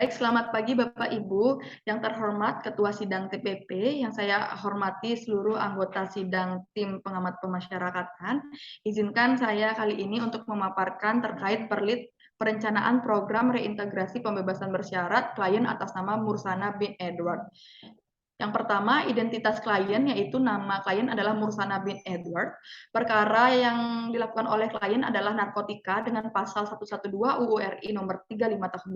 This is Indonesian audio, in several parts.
Baik, selamat pagi Bapak Ibu yang terhormat Ketua Sidang TPP, yang saya hormati seluruh anggota sidang tim pengamat pemasyarakatan. Izinkan saya kali ini untuk memaparkan terkait perencanaan program reintegrasi pembebasan bersyarat klien atas nama Mursana bin Edward. Yang pertama, identitas klien, yaitu nama klien adalah Mursana bin Edward. Perkara yang dilakukan oleh klien adalah narkotika dengan pasal 112 UU RI nomor 35 tahun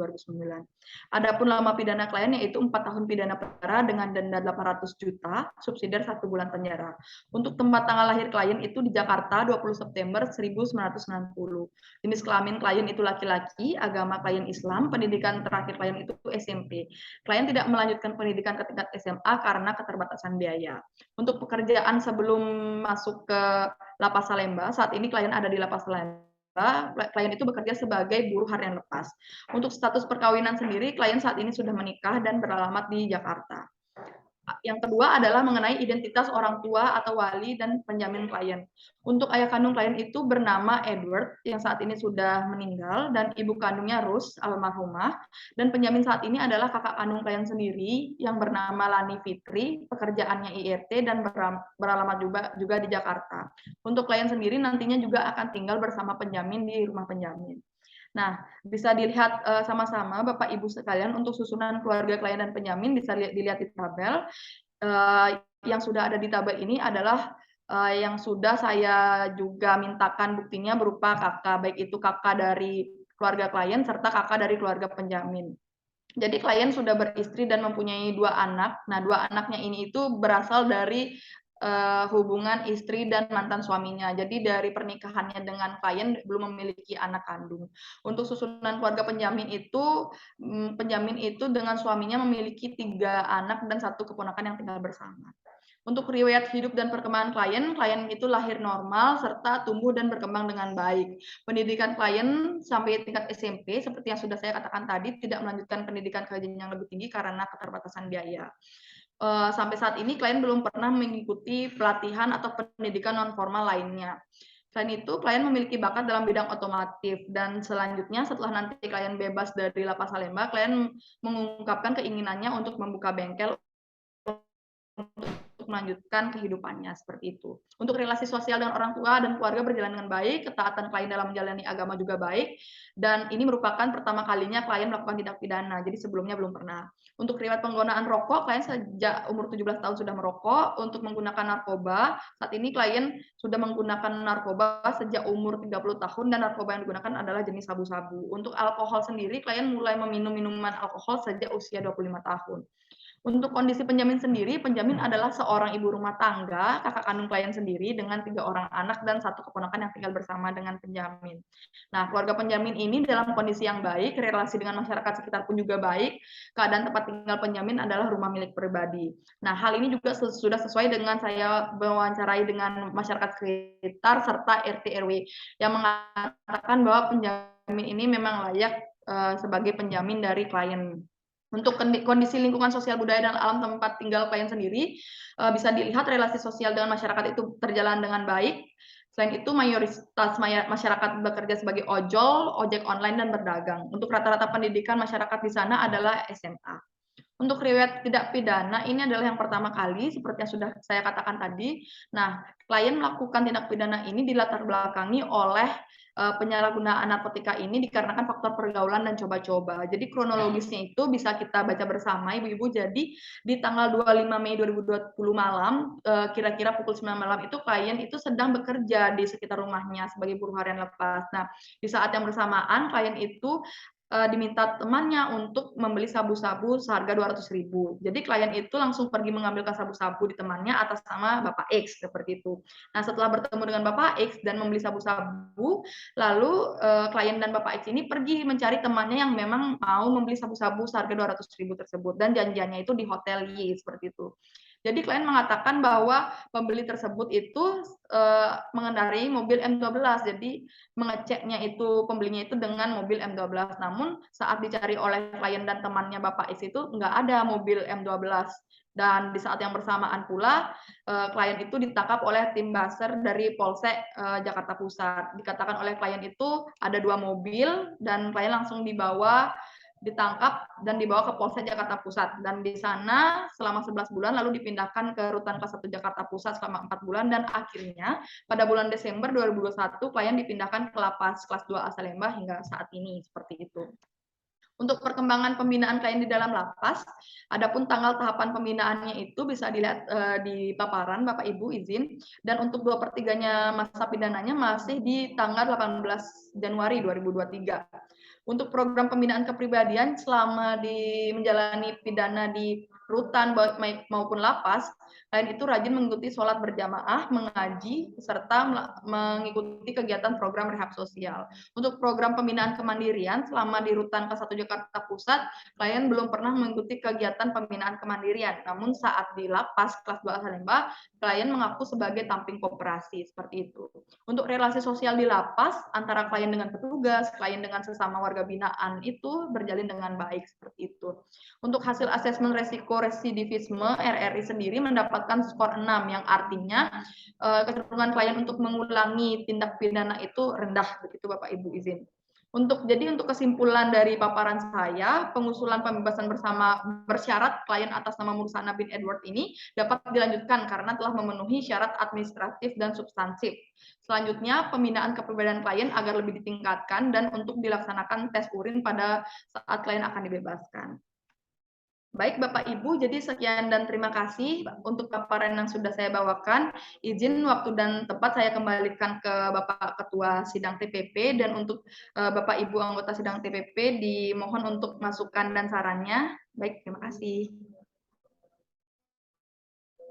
2009. Adapun lama pidana klien yaitu 4 tahun pidana penjara dengan denda 800 juta, subsidiar 1 bulan penjara. Untuk tempat tanggal lahir klien itu di Jakarta 20 September 1990. Jenis kelamin klien itu laki-laki, agama klien Islam, pendidikan terakhir klien itu SMP. Klien tidak melanjutkan pendidikan ke tingkat SMA karena keterbatasan biaya. Untuk pekerjaan sebelum masuk ke Lapas Salemba, saat ini klien ada di Lapas Salemba. Klien itu bekerja sebagai buruh harian lepas. Untuk status perkawinan sendiri, klien saat ini sudah menikah dan beralamat di Jakarta. Yang kedua adalah mengenai identitas orang tua atau wali dan penjamin klien. Untuk ayah kandung klien itu bernama Edward, yang saat ini sudah meninggal, dan ibu kandungnya Rus, almarhumah, dan penjamin saat ini adalah kakak kandung klien sendiri, yang bernama Lani Fitri, pekerjaannya IRT, dan beralamat juga di Jakarta. Untuk klien sendiri nantinya juga akan tinggal bersama penjamin di rumah penjamin. Nah, bisa dilihat sama-sama Bapak Ibu sekalian untuk susunan keluarga klien dan penjamin bisa dilihat di tabel. Yang sudah ada di tabel ini adalah yang sudah saya juga mintakan buktinya berupa kakak, baik itu kakak dari keluarga klien serta kakak dari keluarga penjamin. Jadi klien sudah beristri dan mempunyai 2 anak. Nah, 2 anaknya ini itu berasal dari hubungan istri dan mantan suaminya. Jadi dari pernikahannya dengan klien belum memiliki anak kandung. Untuk susunan keluarga penjamin itu dengan suaminya memiliki 3 anak dan 1 keponakan yang tinggal bersama. Untuk riwayat hidup dan perkembangan klien itu lahir normal serta tumbuh dan berkembang dengan baik. Pendidikan klien sampai tingkat SMP, seperti yang sudah saya katakan tadi, tidak melanjutkan pendidikan ke jenjang yang lebih tinggi karena keterbatasan biaya. Sampai saat ini klien belum pernah mengikuti pelatihan atau pendidikan non formal lainnya. Selain itu, klien memiliki bakat dalam bidang otomotif dan selanjutnya setelah nanti klien bebas dari Lapas Salemba, klien mengungkapkan keinginannya untuk membuka bengkel untuk melanjutkan kehidupannya seperti itu. Untuk relasi sosial dengan orang tua dan keluarga berjalan dengan baik, ketaatan klien dalam menjalani agama juga baik, dan ini merupakan pertama kalinya klien melakukan tindak pidana, jadi sebelumnya belum pernah. Untuk riwayat penggunaan rokok, klien sejak umur 17 tahun sudah merokok. Untuk menggunakan narkoba, saat ini klien sudah menggunakan narkoba sejak umur 30 tahun dan narkoba yang digunakan adalah jenis sabu-sabu. Untuk alkohol sendiri, klien mulai meminum minuman alkohol sejak usia 25 tahun. Untuk kondisi penjamin sendiri, penjamin adalah seorang ibu rumah tangga, kakak kandung klien sendiri dengan 3 orang anak dan 1 keponakan yang tinggal bersama dengan penjamin. Nah, keluarga penjamin ini dalam kondisi yang baik, relasi dengan masyarakat sekitar pun juga baik, keadaan tempat tinggal penjamin adalah rumah milik pribadi. Nah, hal ini juga sudah sesuai dengan saya mewawancarai dengan masyarakat sekitar serta RT RW yang mengatakan bahwa penjamin ini memang layak sebagai penjamin dari klien. Untuk kondisi lingkungan sosial budaya dan alam tempat tinggal klien sendiri, bisa dilihat relasi sosial dengan masyarakat itu terjalan dengan baik. Selain itu mayoritas masyarakat bekerja sebagai ojol, ojek online, dan berdagang. Untuk rata-rata pendidikan masyarakat di sana adalah SMA. Untuk riwayat tidak pidana, ini adalah yang pertama kali seperti yang sudah saya katakan tadi. Nah, klien melakukan tindak pidana ini dilatar belakangi oleh penyalahgunaan narkotika ini dikarenakan faktor pergaulan dan coba-coba. Jadi kronologisnya itu bisa kita baca bersama Ibu-ibu. Jadi di tanggal 25 Mei 2020 malam, kira-kira pukul 9 malam itu klien itu sedang bekerja di sekitar rumahnya sebagai buruh harian lepas. Nah, di saat yang bersamaan klien itu diminta temannya untuk membeli sabu-sabu seharga 200.000. Jadi klien itu langsung pergi mengambilkan sabu-sabu di temannya atas nama Bapak X seperti itu. Nah, setelah bertemu dengan Bapak X dan membeli sabu-sabu, lalu klien dan Bapak X ini pergi mencari temannya yang memang mau membeli sabu-sabu seharga 200.000 tersebut dan janjiannya itu di hotel Y seperti itu. Jadi klien mengatakan bahwa pembeli tersebut itu mengendarai mobil M12. Jadi mengeceknya itu pembelinya itu dengan mobil M12. Namun saat dicari oleh klien dan temannya Bapak X itu nggak ada mobil M12. Dan di saat yang bersamaan pula klien itu ditangkap oleh tim Baser dari Polsek Jakarta Pusat. Dikatakan oleh klien itu ada 2 mobil dan klien langsung dibawa ditangkap dan dibawa ke Polsek Jakarta Pusat, dan di sana selama 11 bulan lalu dipindahkan ke Rutan Kelas 1 Jakarta Pusat selama 4 bulan, dan akhirnya pada bulan Desember 2021 klien dipindahkan ke Lapas Kelas 2A Salemba hingga saat ini, seperti itu. Untuk perkembangan pembinaan klien di dalam lapas, adapun tanggal tahapan pembinaannya itu bisa dilihat di paparan Bapak Ibu izin, dan untuk 2/3-nya masa pidananya masih di tanggal 18 Januari 2023. Untuk program pembinaan kepribadian selama menjalani pidana di rutan maupun lapas, klien itu rajin mengikuti sholat berjamaah, mengaji, serta mengikuti kegiatan program rehab sosial. Untuk program pembinaan kemandirian selama di Rutan Kelas 1 Jakarta Pusat, klien belum pernah mengikuti kegiatan pembinaan kemandirian. Namun saat di Lapas Kelas 2 Salemba, klien mengaku sebagai tamping koperasi, seperti itu. Untuk relasi sosial di lapas antara klien dengan petugas, klien dengan sesama warga binaan itu berjalin dengan baik, seperti itu. Untuk hasil asesmen resiko residivisme, RRI sendiri mendapatkan skor 6, yang artinya kecenderungan klien untuk mengulangi tindak pidana itu rendah, begitu Bapak Ibu izin. Untuk kesimpulan dari paparan saya, pengusulan pembebasan bersama bersyarat klien atas nama Mursana bin Edward ini dapat dilanjutkan karena telah memenuhi syarat administratif dan substansif. Selanjutnya, pembinaan kepribadian klien agar lebih ditingkatkan dan untuk dilaksanakan tes urin pada saat klien akan dibebaskan. Baik Bapak Ibu, jadi sekian dan terima kasih untuk paparan yang sudah saya bawakan. Izin waktu dan tempat saya kembalikan ke Bapak Ketua Sidang TPP, dan untuk Bapak Ibu anggota Sidang TPP dimohon untuk masukan dan sarannya. Baik, terima kasih.